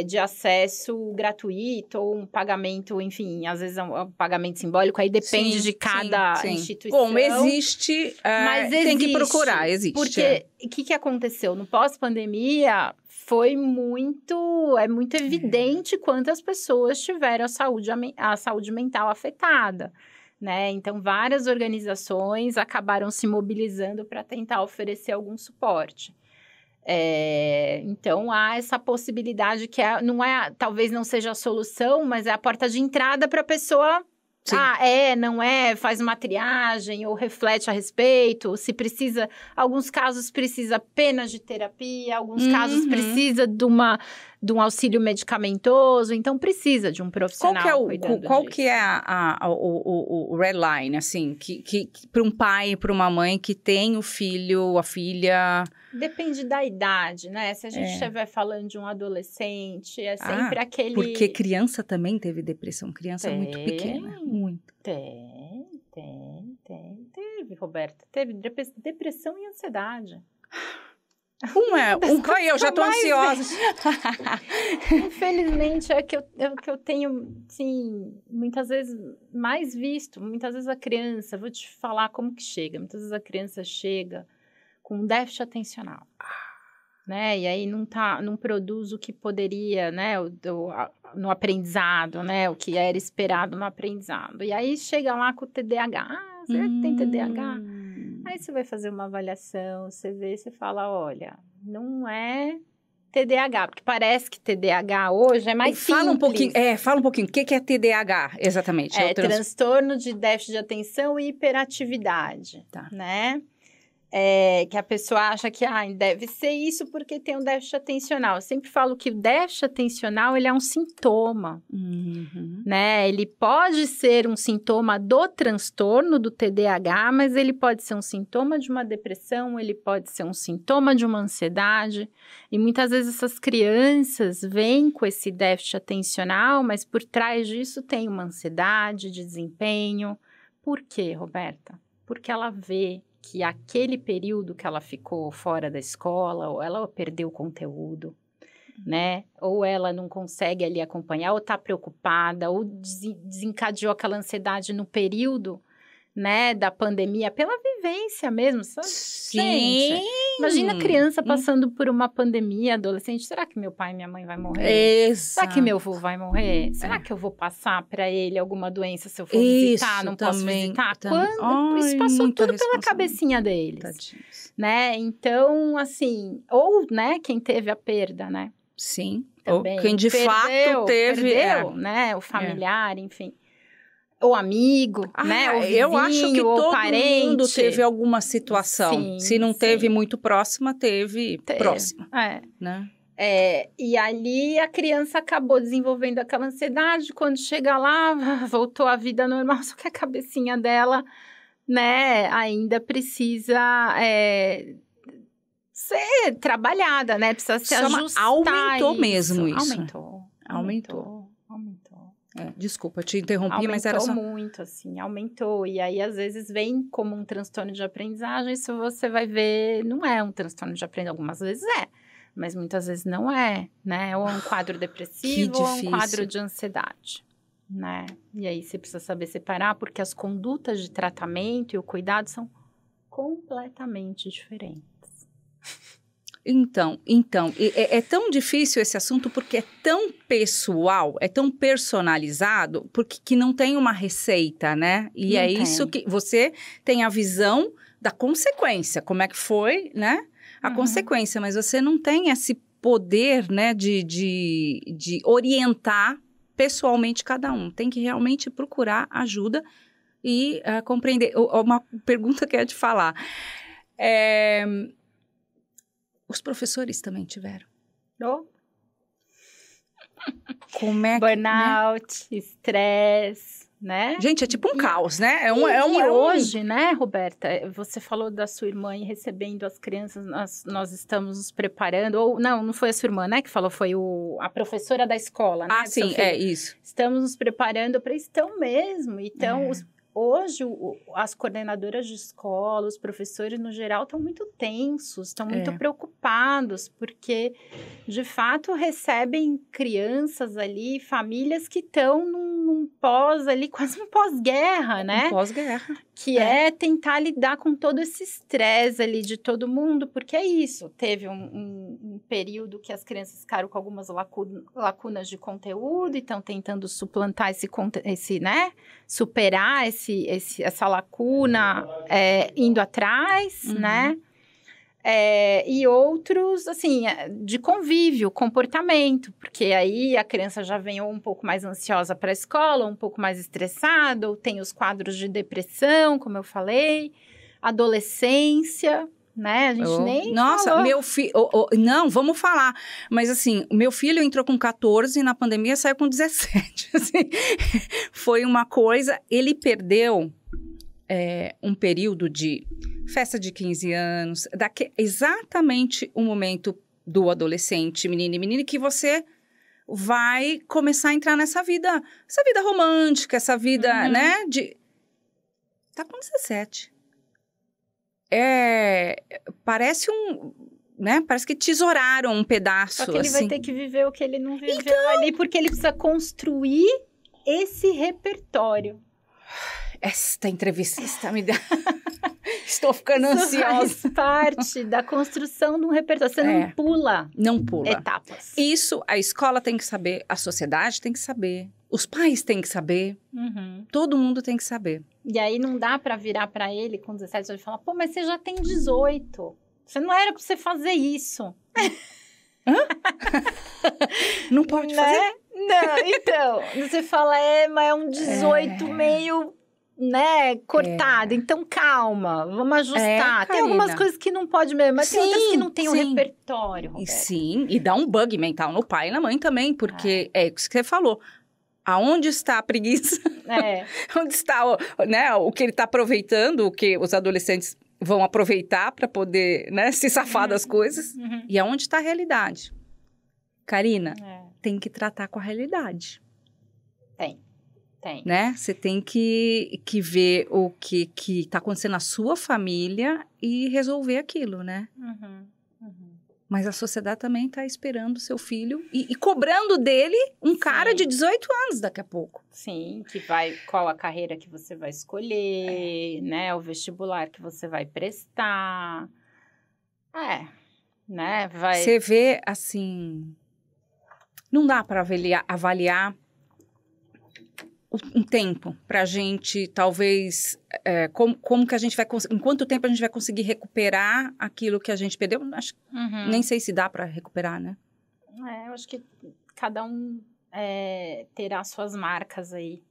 de acesso gratuito ou um pagamento, enfim, às vezes é um pagamento simbólico, aí depende de cada instituição. Bom, existe, mas tem que procurar, existe. Porque o que aconteceu? No pós-pandemia, foi muito evidente quantas pessoas tiveram a saúde mental afetada. Né? Então, várias organizações acabaram se mobilizando para tentar oferecer algum suporte. Então, há essa possibilidade que talvez não seja a solução, mas é a porta de entrada para a pessoa... não é, faz uma triagem ou reflete a respeito, se precisa... Alguns casos precisa apenas de terapia, alguns casos precisa de um auxílio medicamentoso, então precisa de um profissional Qual que é o red line, assim, que para um pai e para uma mãe que tem o filho, a filha... Depende da idade, né? Se a gente estiver falando de um adolescente, é sempre aquele... Porque criança também teve depressão, criança muito pequena, muito. Tem. Teve, Roberta. Teve depressão e ansiedade. Eu já tô ansiosa. Infelizmente, é que eu tenho, sim, muitas vezes mais visto. Muitas vezes a criança, vou te falar como que chega. Muitas vezes a criança chega com um déficit atencional, né? E aí não produz o que poderia, né? No aprendizado, né? O que era esperado no aprendizado. E aí chega lá com o TDAH. Ah, será que tem TDAH? Aí você vai fazer uma avaliação, você vê, você fala, olha, não é TDAH, porque parece que TDAH hoje é mais simples. Fala um pouquinho, o que é TDAH, exatamente? Transtorno de déficit de atenção e hiperatividade, né? Que a pessoa acha que deve ser isso porque tem um déficit atencional. Eu sempre falo que o déficit atencional, ele é um sintoma, né? Ele pode ser um sintoma do transtorno do TDAH, mas ele pode ser um sintoma de uma depressão, ele pode ser um sintoma de uma ansiedade. E muitas vezes essas crianças vêm com esse déficit atencional, mas por trás disso tem uma ansiedade de desempenho. Por quê, Roberta? Porque ela vê que aquele período que ela ficou fora da escola, ou ela perdeu o conteúdo, né? Ou ela não consegue ali acompanhar, ou está preocupada, ou desencadeou aquela ansiedade no período, né, da pandemia, pela vivência mesmo, sabe? Sim! Gente, imagina a criança passando por uma pandemia, adolescente, será que meu pai e minha mãe vai morrer? Será que meu avô vai morrer? Será que eu vou passar para ele alguma doença se eu for visitar? Não posso visitar? Isso passou tudo pela cabecinha deles, Tadinhos. né? Então, assim, ou, né, quem teve a perda, né? Sim, também. Ou quem de fato teve... né, o familiar, enfim. O amigo, né? O vizinho, eu acho que todo parente. mundo teve alguma situação. Sim, se não teve muito próxima, teve próxima. Né? E ali a criança acabou desenvolvendo aquela ansiedade. Quando chega lá, voltou à vida normal. Só que a cabecinha dela, né, ainda precisa ser trabalhada, né? Precisa se ajustar. Aumentou mesmo isso. Aumentou. Desculpa, te interrompi, mas era só... Aumentou muito, assim, aumentou. E aí, às vezes, vem como um transtorno de aprendizagem. Isso você vai ver, não é um transtorno de aprendizagem. Algumas vezes mas muitas vezes não é, né? Ou é um quadro depressivo, ou é um quadro de ansiedade, né? E aí, você precisa saber separar, porque as condutas de tratamento e o cuidado são completamente diferentes. Então, é tão difícil esse assunto porque é tão pessoal, é tão personalizado, porque que não tem uma receita, né? E não tem. Isso que você tem a visão da consequência, como é que foi, né? A consequência, mas você não tem esse poder, né, de orientar pessoalmente cada um. Tem que realmente procurar ajuda e compreender. Uma pergunta que eu ia te falar. Os professores também tiveram. Como é que... Burnout, estresse, né? Gente, é tipo um caos, né? Hoje, né, Roberta? Você falou da sua irmã e recebendo as crianças, nós estamos nos preparando. Ou não foi a sua irmã, né, que falou, foi a professora da escola, né? Sim, isso. Estamos nos preparando para isso mesmo. Então, hoje, as coordenadoras de escola, os professores, no geral, estão muito tensos, estão muito preocupados, porque, de fato, recebem crianças ali, famílias que estão num pós ali, quase um pós-guerra, né? Pós-guerra. Que é tentar lidar com todo esse estresse ali de todo mundo, porque é isso. Teve um período que as crianças ficaram com algumas lacunas de conteúdo e estão tentando suplantar esse, né? Superar essa lacuna indo atrás, né? E outros, assim, de convívio, comportamento, porque aí a criança já vem ou um pouco mais ansiosa para a escola, ou um pouco mais estressada, ou tem os quadros de depressão, como eu falei, adolescência, né? A gente nem falou. Meu filho... não, vamos falar. Mas, assim, o meu filho entrou com 14 e na pandemia saiu com 17. Assim, foi uma coisa... Ele perdeu um período de festa de 15 anos, exatamente o momento do adolescente, menino e menina, que você vai começar a entrar nessa vida romântica, essa vida, né, Tá com 17. Parece né? Parece que tesouraram um pedaço, Só que ele assim. vai ter que viver o que ele não viveu ali, porque ele precisa construir esse repertório. Esta entrevista está me dando... Estou ficando Isso ansiosa. faz parte da construção de um repertório. Você não pula. Não pula. Etapas. Isso a escola tem que saber, a sociedade tem que saber, os pais têm que saber, todo mundo tem que saber. E aí não dá para virar para ele com 17 anos e falar, pô, mas você já tem 18. Você não era para você fazer isso. Não pode fazer? Não, então, você fala, mas é um 18 meio, né, cortado. Então, calma, vamos ajustar. Tem algumas coisas que não pode mesmo, mas tem outras que não tem o repertório, Roberta. Sim, e dá um bug mental no pai e na mãe também, porque é isso que você falou. Aonde está a preguiça? Onde está o que ele está aproveitando, o que os adolescentes vão aproveitar para poder, né, se safar das coisas? E aonde está a realidade? Karina, tem que tratar com a realidade. Tem. Né? Você tem que ver o que está acontecendo na sua família e resolver aquilo, né? Mas a sociedade também está esperando o seu filho e cobrando dele cara de 18 anos daqui a pouco. Sim, qual a carreira que você vai escolher, né? O vestibular que você vai prestar. Né? Você vê, assim... Não dá para avaliar um tempo para a gente, talvez, como que a gente vai conseguir, em quanto tempo a gente vai conseguir recuperar aquilo que a gente perdeu. Nem sei se dá para recuperar, né? Eu acho que cada um terá suas marcas aí.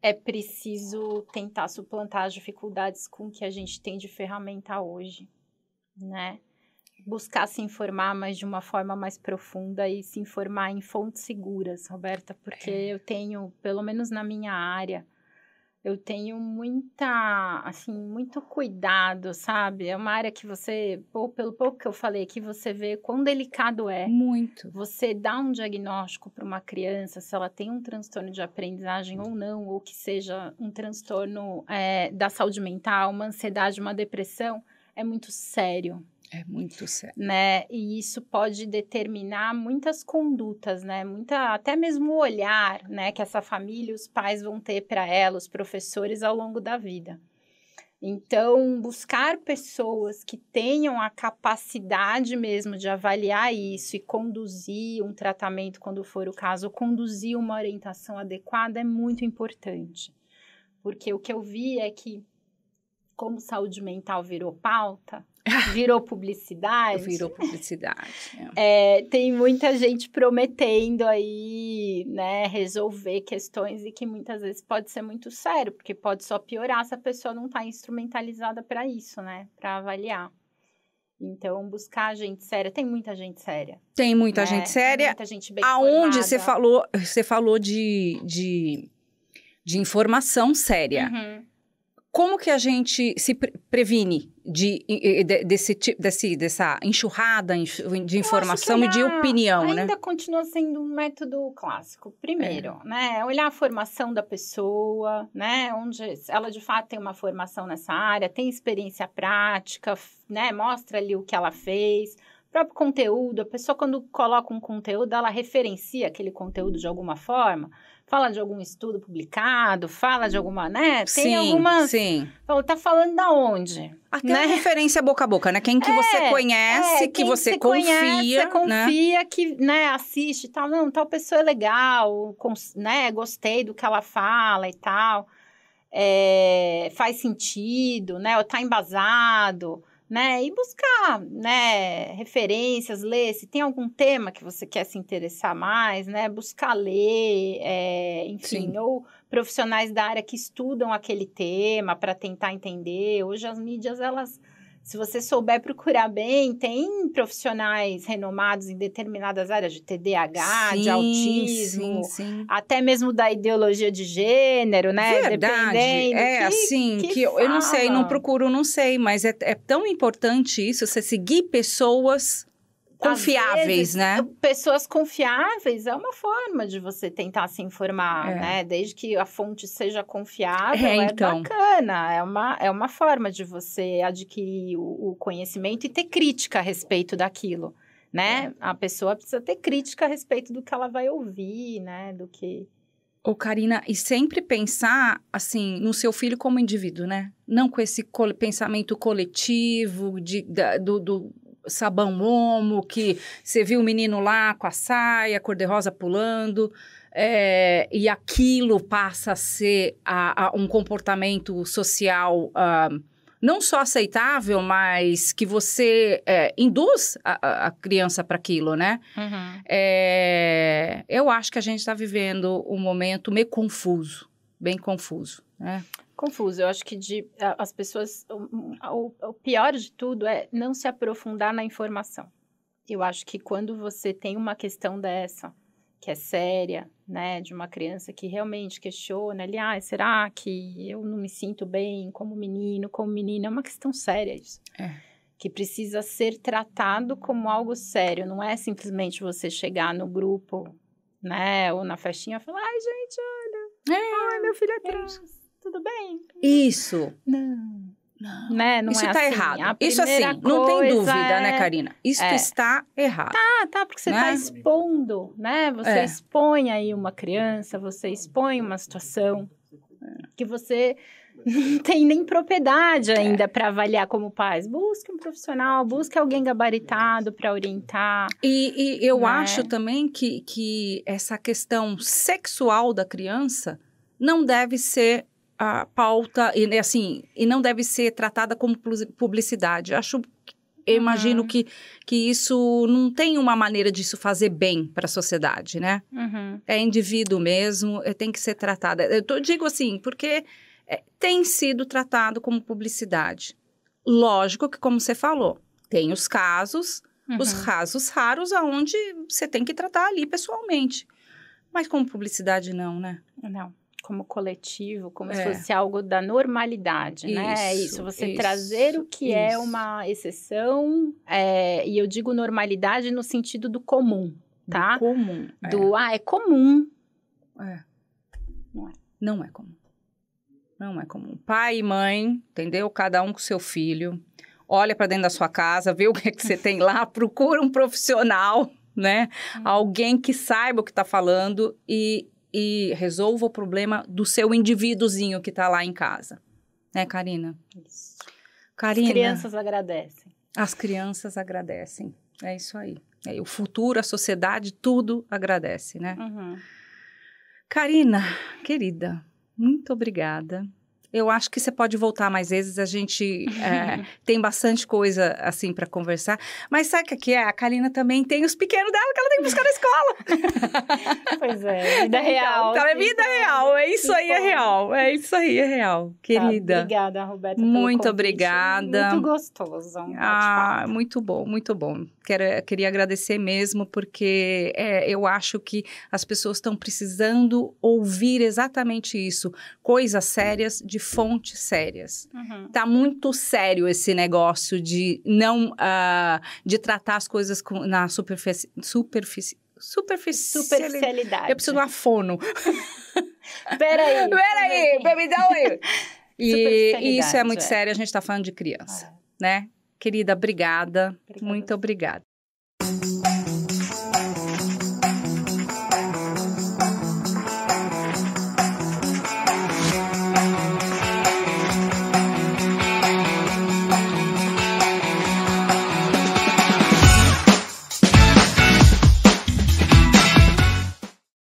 É preciso tentar suplantar as dificuldades com que a gente tem de ferramenta hoje, né? Buscar se informar, mas de uma forma mais profunda e se informar em fontes seguras, Roberta, porque eu tenho, pelo menos na minha área, eu tenho muito cuidado, sabe? É uma área que você, pelo pouco que eu falei aqui, você vê quão delicado é. Muito. Você dá um diagnóstico para uma criança, se ela tem um transtorno de aprendizagem ou não, ou que seja um transtorno da saúde mental, uma ansiedade, uma depressão, é muito sério. É muito sério. Né? E isso pode determinar muitas condutas, né? Até mesmo o olhar, né? Que essa família e os pais vão ter para ela, os professores, ao longo da vida. Então, buscar pessoas que tenham a capacidade mesmo de avaliar isso e conduzir um tratamento, quando for o caso, ou conduzir uma orientação adequada é muito importante. Porque o que eu vi é que, como saúde mental virou pauta, virou publicidade. Tem muita gente prometendo aí, né, resolver questões e que muitas vezes pode ser muito sério, porque pode só piorar se a pessoa não está instrumentalizada para isso, né, para avaliar. Então, buscar gente séria. Tem muita gente séria. Tem muita gente séria. Muita gente bem Aonde formada. você falou de informação séria. Como que a gente se previne dessa enxurrada de informação e de opinião, né? Ainda continua sendo um método clássico. Primeiro, né? Olhar a formação da pessoa, né? Onde ela, de fato, tem uma formação nessa área, tem experiência prática, né? Mostra ali o que ela fez. O próprio conteúdo, a pessoa, quando coloca um conteúdo, ela referencia aquele conteúdo de alguma forma. Fala de algum estudo publicado, fala de alguma, né? Tem algumas... Sim. Tá falando da onde? Até a referência boca a boca, né? Quem que você conhece, que você confia, confia, que, né, assiste e tal. Não, tal pessoa é legal, né? Gostei do que ela fala e tal. Faz sentido, né? Ou tá embasado, né? E buscar, né, referências, ler, se tem algum tema que você quer se interessar mais, né? Buscar ler, enfim, ou profissionais da área que estudam aquele tema para tentar entender. Hoje as mídias, elas, se você souber procurar bem, tem profissionais renomados em determinadas áreas de TDAH, de autismo, até mesmo da ideologia de gênero, né? Verdade. Dependendo. Eu não sei, não procuro, não sei, mas é tão importante isso, você seguir pessoas confiáveis, vezes, né? Pessoas confiáveis é uma forma de você tentar se informar, né? Desde que a fonte seja confiável, então. bacana. É uma forma de você adquirir o conhecimento e ter crítica a respeito daquilo, né? A pessoa precisa ter crítica a respeito do que ela vai ouvir, né? Do que... Ô, Karina, e sempre pensar, assim, no seu filho como indivíduo, né? Não com esse pensamento coletivo do sabão Omo, que você viu o menino lá com a saia cor-de-rosa pulando, e aquilo passa a ser um comportamento social não só aceitável, mas que você induz a criança para aquilo, né? Uhum. Eu acho que a gente está vivendo um momento meio confuso, bem confuso, né? Confuso. Eu acho que as pessoas... O pior de tudo é não se aprofundar na informação. Eu acho que quando você tem uma questão dessa, que é séria, né? De uma criança que realmente questiona, aliás, será que eu não me sinto bem como menino, como menina? É uma questão séria isso. Que precisa ser tratado como algo sério. Não é simplesmente você chegar no grupo, né? Ou na festinha e falar, ai, gente, olha, ai, meu filho é trans. Tudo bem? Isso. Não. Né? Não isso é está assim. errado. Isso assim, não tem dúvida, né, Karina? Isso está errado. Tá, porque você está expondo, né? Você expõe aí uma criança, você expõe uma situação que você não tem nem propriedade ainda para avaliar como pais. Busque um profissional, busque alguém gabaritado para orientar. E eu acho também que essa questão sexual da criança não deve ser a pauta, e não deve ser tratada como publicidade. Eu imagino que isso não tem uma maneira disso fazer bem para a sociedade, né? É indivíduo mesmo, tem que ser tratado. Eu digo assim, porque tem sido tratado como publicidade. Lógico que, como você falou, tem os casos raros, onde você tem que tratar ali pessoalmente. Mas como publicidade, não, né? Não. Como coletivo, como se fosse algo da normalidade, né? Isso, você trazer o que é uma exceção, e eu digo normalidade no sentido do comum, tá? Do comum. É comum. Não é comum. Não é comum. Pai e mãe, entendeu? Cada um com seu filho. Olha para dentro da sua casa, vê o que você tem lá, procura um profissional, né? Alguém que saiba o que está falando e resolva o problema do seu indivíduozinho que está lá em casa. Né, Karina? Isso. Karina, as crianças agradecem. As crianças agradecem. É isso aí. O futuro, a sociedade, tudo agradece, né? Karina, querida, muito obrigada. Eu acho que você pode voltar mais vezes, a gente tem bastante coisa, assim, para conversar. Mas sabe o que é? A Karina também tem os pequenos dela que ela tem que buscar na escola. Pois é, vida real. Então, é vida real, isso aí é real. É isso aí, é real, querida. Obrigada, Roberta, muito obrigada. Muito gostoso. Muito bom, muito bom. Queria agradecer mesmo, porque eu acho que as pessoas estão precisando ouvir exatamente isso. Coisas sérias de fontes sérias. Tá muito sério esse negócio de não de tratar as coisas na superficialidade. Eu preciso de uma fono. Peraí, me dá um... E isso é muito sério, a gente tá falando de criança, né? Querida, obrigada. Muito obrigada.